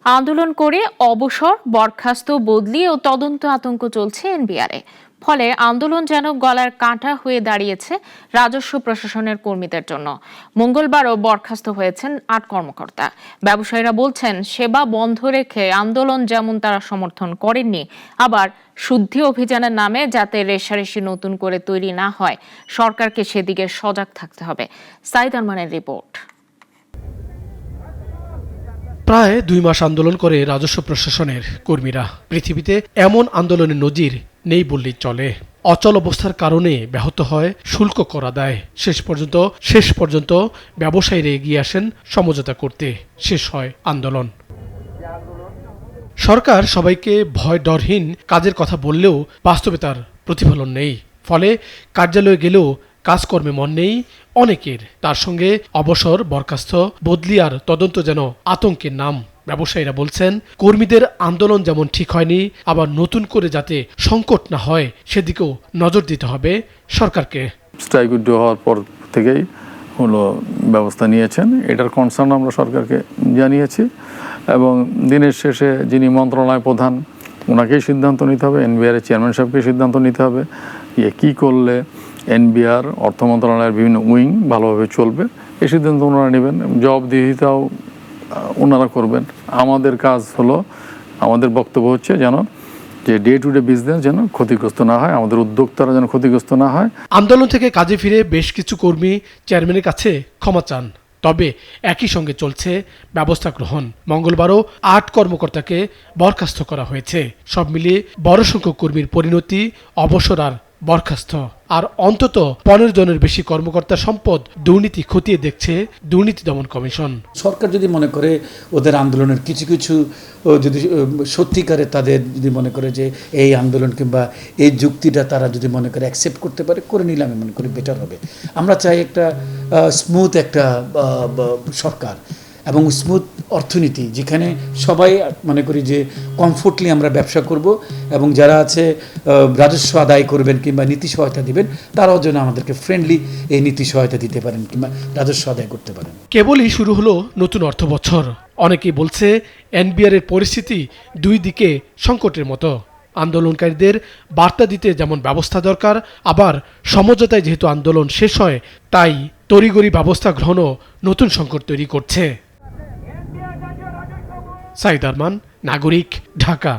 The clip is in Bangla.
আন্দোলন করে অবসর, বরখাস্ত, বদলি ও তদন্ত আতঙ্ক চলছে এনবিআরে। ফলে আন্দোলন যেন গলার কাঁটা হয়ে দাঁড়িয়েছে রাজস্ব প্রশাসনের কর্মীদের জন্য। মঙ্গলবারও বরখাস্ত হয়েছেন ৮ কর্মকর্তা। ব্যবসায়ীরা বলছেন, সেবা বন্ধ রেখে আন্দোলন যেমন তারা সমর্থন করেননি, আবার শুদ্ধি অভিযানের নামে যাতে রেষারেষি নতুন করে তৈরি না হয়, সরকারকে সেদিকে সজাগ থাকতে হবে। সাইদ আরমানের রিপোর্ট। প্রায় ২ মাস আন্দোলন করে রাজস্ব প্রশাসনের কর্মীরা। পৃথিবীতে এমন আন্দোলনের নজির নেই বললেই চলে। অচল অবস্থার কারণে ব্যাহত হয় শুল্ক কর আদায়। শেষ পর্যন্ত ব্যবসায়ীরা এগিয়ে আসেন সমঝোতা করতে। শেষ হয় আন্দোলন। সরকার সবাইকে ভয় ডরহীন কাজের কথা বললেও বাস্তবে তার প্রতিফলন নেই। ফলে কার্যালয়ে গেলেও কাজকর্মে মন নেই অনেকের। তার সঙ্গে অবসর, বরখাস্ত, বদলি আর তদন্ত যেন আতঙ্কের নাম। ব্যবসায়ীরা বলছেন, কর্মীদের আন্দোলন যেমন ঠিক হয়নি, আবার নতুন করে যাতে সংকট না হয় সেদিকেও নজর দিতে হবে সরকারকে। স্ট্রাইক উইথড্র হওয়ার পর থেকেই ব্যবস্থা নিয়েছেন। এটার কনসার্ন আমরা সরকারকে জানিয়েছি এবং দিনের শেষে যিনি মন্ত্রণালয় প্রধান, ওনাকেই সিদ্ধান্ত নিতে হবে। এনবিআর এর চেয়ারম্যান সাহেবকে সিদ্ধান্ত নিতে হবে কি করলে এনবিআর, অর্থ মন্ত্রণালয়ের বিভিন্ন উইং ভালোভাবে চলবে, এই সিদ্ধান্ত ওনারা নেবেন। জবাবদিহিতাও ওনারা করবেন। আমাদের কাজ হলো, আমাদের বক্তব্য হচ্ছে যেন যে ডে টু ডে বিজনেস যেন ক্ষতিগ্রস্ত না হয়, আমাদের উদ্যোক্তারা যেন ক্ষতিগ্রস্ত না হয়। আন্দোলন থেকে কাজে ফিরে বেশ কিছু কর্মী চেয়ারম্যানের কাছে ক্ষমা চান। তবে একই সঙ্গে চলছে ব্যবস্থা গ্রহণ। মঙ্গলবারও ৮ কর্মকর্তাকে বরখাস্ত করা হয়েছে। সব মিলিয়ে বড় সংখ্যক কর্মীর পরিণতি অবসর আর বরখাস্ত। আর অন্তত ১৫ জনের বেশি কর্মকর্তার সম্পদ দুর্নীতি খতিয়ে দেখছে দুর্নীতি দমন কমিশন। সরকার যদি মনে করে ওদের আন্দোলনের কিছু কিছু যদি সত্যিকারে তাদের যদি মনে করে যে এই আন্দোলন কিংবা এই যুক্তিটা তারা যদি মনে করে অ্যাকসেপ্ট করতে পারে, করে নিলে আমি মনে করি বেটার হবে। আমরা চাই একটা স্মুথ একটা সরকার এবং স্মুথ অর্থনীতি, যেখানে সবাই মনে করি যে কমফোর্টলি আমরা ব্যবসা করব এবং যারা আছে রাজস্ব আদায় করবেন কিংবা নীতি সহায়তা দিবেন, তারাও যেন আমাদেরকে ফ্রেন্ডলি এই নীতি সহায়তা দিতে পারেন কিংবা রাজস্ব আদায় করতে পারেন। কেবলই শুরু হলো নতুন অর্থ বছর। অনেকেই বলছে এনবিআর এর পরিস্থিতি দুই দিকে সংকটের মতো। আন্দোলনকারীদের বার্তা দিতে যেমন ব্যবস্থা দরকার, আবার সমঝোতায় যেহেতু আন্দোলন শেষ হয়, তাই তড়িঘড়ি ব্যবস্থা গ্রহণও নতুন সংকট তৈরি করছে। সাইদ আরমান, নাগরিক, ঢাকা।